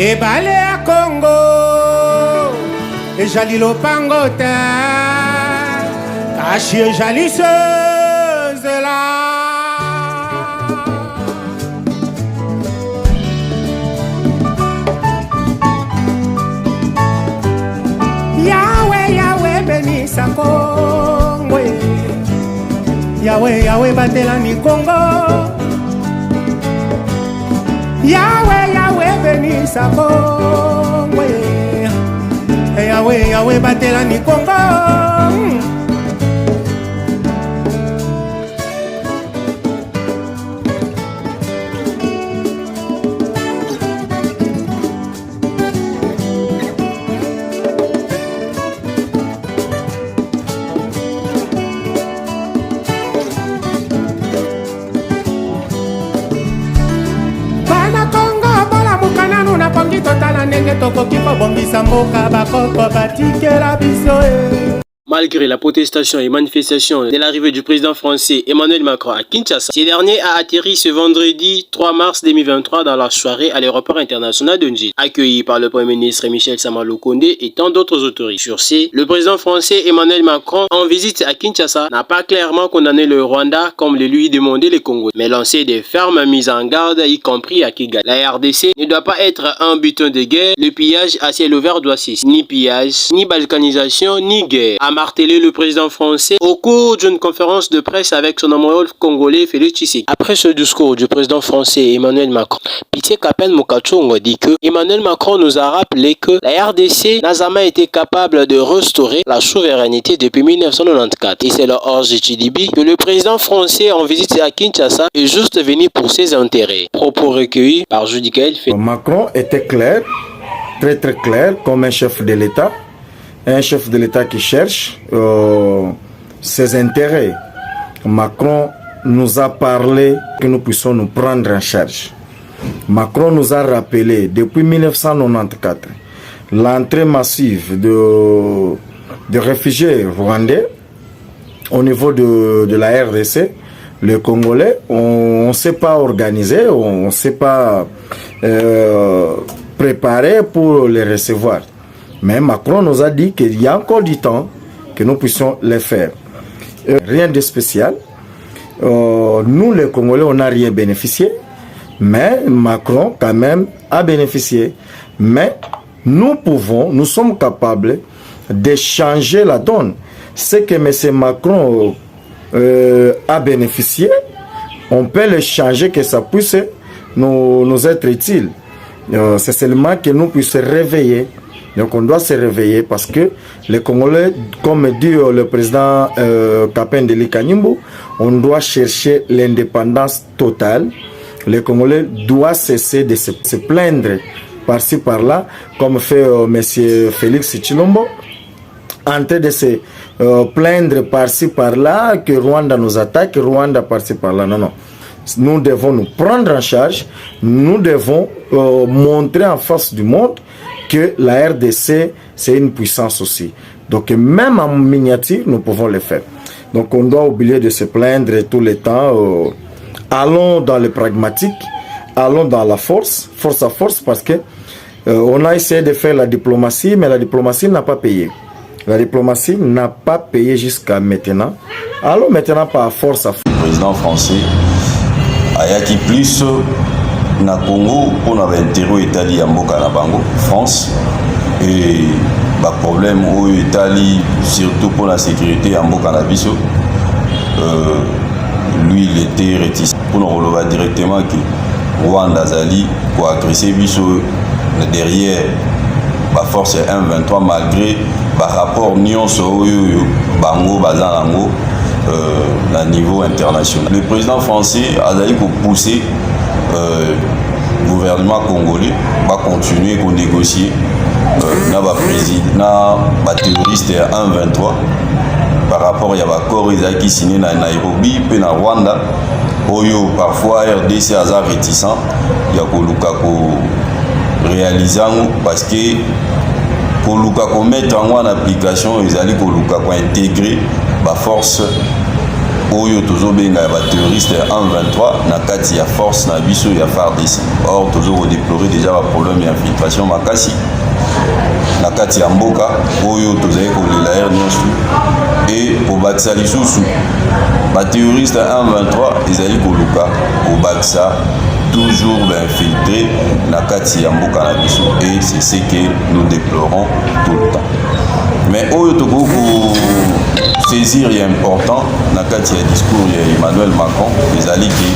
ebale ya Congo ejali lopangota kashi ejali sezela Yahweh Yahweh benisa Congo Yahweh Yahweh batela ni Congo Yahweh Yahweh benisa Congo Yahweh Yahweh batela ni Congo Malgré la protestation et manifestation de l'arrivée du président français Emmanuel Macron à Kinshasa, ce dernier a atterri ce vendredi 3 mars 2023 dans la soirée à l'aéroport international de Njili, accueilli par le Premier ministre Michel Samaloukonde et tant d'autres autorités. Sur ce, le président français Emmanuel Macron, en visite à Kinshasa, n'a pas clairement condamné le Rwanda comme le lui demandait les Congolais, mais lancé des fermes mises en garde, y compris à Kigali. La RDC ne doit pas être un butin de guerre, le pillage à ciel ouvert doit cesser. Ni pillage, ni balkanisation, ni guerre. Martelé le président français au cours d'une conférence de presse avec son homologue congolais Félix Tshisekedi. Après ce discours du président français Emmanuel Macron, Pitié Kapen Mokachongo dit que Emmanuel Macron nous a rappelé que la RDC n'a jamais été capable de restaurer la souveraineté depuis 1994. Et c'est le Orge Chidibi que le président français en visite à Kinshasa est juste venu pour ses intérêts. Propos recueillis par Judicaël Félix. Macron était clair, très clair, comme un chef de l'État. Un chef de l'État qui cherche ses intérêts. Macron nous a parlé que nous puissions nous prendre en charge. Macron nous a rappelé depuis 1994 l'entrée massive de réfugiés rwandais au niveau de la RDC. Les Congolais, on ne s'est pas organisé, on ne s'est pas préparé pour les recevoir. Mais Macron nous a dit qu'il y a encore du temps que nous puissions les faire. Rien de spécial. Nous, les Congolais, on n'a rien bénéficié. Mais Macron, quand même, a bénéficié. Mais nous sommes capables de changer la donne. Ce que M. Macron a bénéficié, on peut le changer, que ça puisse nous être utile. C'est seulement que nous puissions réveiller. Donc on doit se réveiller parce que les Congolais, comme dit le président Kapen Deli Kanimbo, on doit chercher l'indépendance totale. Les Congolais doivent cesser de se plaindre par-ci par-là, comme fait M. Félix Tshilombo, en train de se plaindre par-ci par-là que Rwanda nous attaque, Rwanda par-ci par-là. Non, non. Nous devons nous prendre en charge, nous devons montrer en face du monde que la RDC, c'est une puissance aussi. Donc même en miniature, nous pouvons le faire. Donc on doit oublier de se plaindre tout le temps. Allons dans le pragmatique, allons dans la force, force à force, parce que on a essayé de faire la diplomatie, mais la diplomatie n'a pas payé. La diplomatie n'a pas payé jusqu'à maintenant. Allons maintenant par force à force. Le président français ayaki plus na Congo pour na intérêt Italie ya mboka na bango France et ba problème au Italie surtout pour la sécurité ya mboka na biso lui il était réticent pour nous relever directement que Rwanda zali ko agresser biso derrière ba force M23 malgré ba rapport nyonso oyo bango bazalango à niveau international. Le président français a d'ailleurs poussé le gouvernement congolais va continuer à négocier na terroriste 1-23 par rapport à l'accord qui signé na Nairobi et na Rwanda. Oyo parfois RDC a réticent il y a ko réaliser parce que ko mettre en application ils allaient ko intégrer la force oyo tozobenga ba terroriste en 23 na kati ya force na biso ya FARDC. Or tozo déplorer déjà ba problème ya infiltration makasi na kati ya mboka oyo tozali kolela air nyonso et kobakisa lisusu ba terroriste en 23 ezali koluka kobakisa toujours infiltré na kati ya mboka na biso et c'est ce que nous déplorons tout le temps. Mais oyo toko saisir est important na kati ya discours ya Emmanuel Macron ezali ki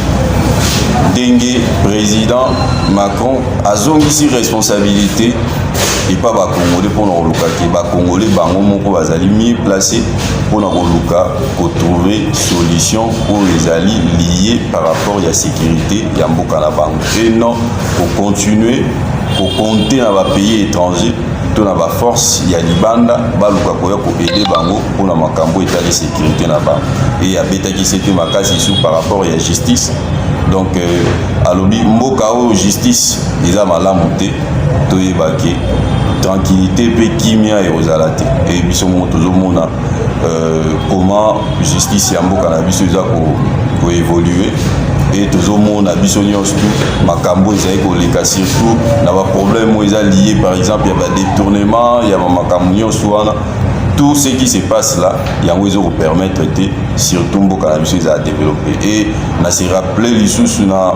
ndenge président Macron azongisi responsabilité et pas ba Congolais pour na luka ki ba Congolais bango moko bazali mieux placé pour na luka ko trouver solution pour les alliés liés par rapport à la sécurité ya mboka na bango et non pour continuer pour compter dans ba pays étrangers to na ba force ya libanda ba luka ko ya ko aider bango pour na makambo état de sécurité na bango et ya beta qui c'était makasi sous par rapport à la justice. Donc alobi mboka o justice eza malamu te toyebaki tranquillité pe kimia et ozalate et biso mo tozomona comment justice ya mboka na biso eza ko évoluer et tozomona biso nyonso makambo ezali koleka surtout na ba problème eza lié par exemple ya ba détournement ya makambo nyonso wana. Tout ce qui se passe là, il y a besoin de permettre de surtout mboka na biso eza développer et na se rappeler lisusu na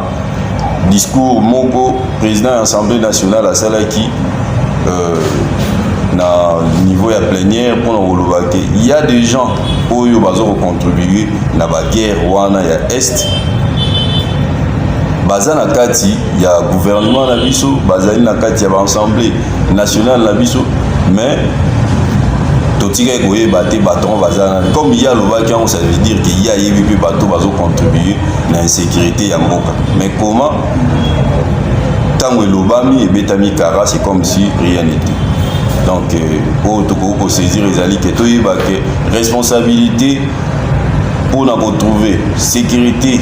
discours moko président de l'Assemblée nationale à Salaki na niveau ya plénière pour nous il y a des gens oyo bazo contribuer na ba guerre wana ya est baza na kati ya gouvernement na biso bazali na kati ya assemblée nationale na biso mais totika koyeba te baton baza comme il y a l'obaki on ça veut dire qu'il y a yebi bato bazo contribuer na insécurité ya mboka mais comment tango lobami et betami kara c'est comme si rien n'était. Donc pour saisir les alliés que toyeba que responsabilité pour na retrouver sécurité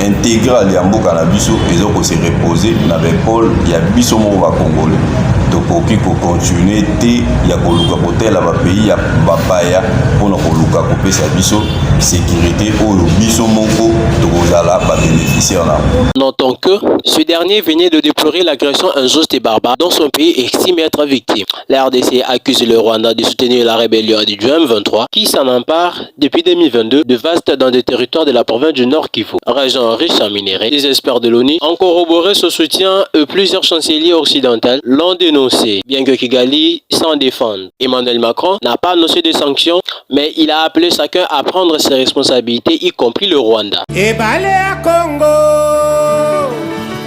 intégrale ya mboka na biso ezoko se reposer na l'épaule ya biso mo ba Congolais. Donc pour continuer te ya koluka hôtel ba pays ya bapaya pour na koluka kopesa biso sécurité oyo biso moko tokozala ba bénéficiaire na. Notons que ce dernier venait de déplorer l'agression injuste et barbare dont son pays estime être victime. La RDC accuse le Rwanda de soutenir la rébellion du M23 qui s'en empare depuis 2022 de vaste dans des territoires de la province du Nord Kivu, région riche en minerais. Les experts de l'ONU ont corroboré ce soutien et plusieurs chanceliers occidentaux l'ont dénoncé, bien que Kigali s'en défende. Emmanuel Macron n'a pas annoncé de sanctions, mais il a appelé chacun à prendre ses responsabilités, y compris le Rwanda. Et balé à Congo,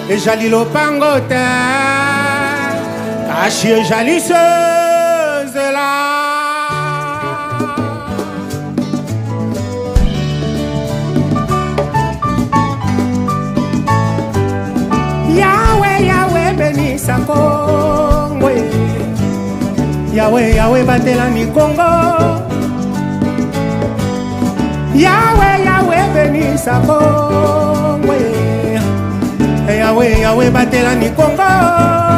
et jali lopangota, caché jalisseuse là. Yahweh, Yahweh, bénis sa Congo. Yahweh, Yahweh, batela mi Congo. Yahweh, Yahweh, bénis sa Congo. Yahweh, Yahweh, batela mi Congo.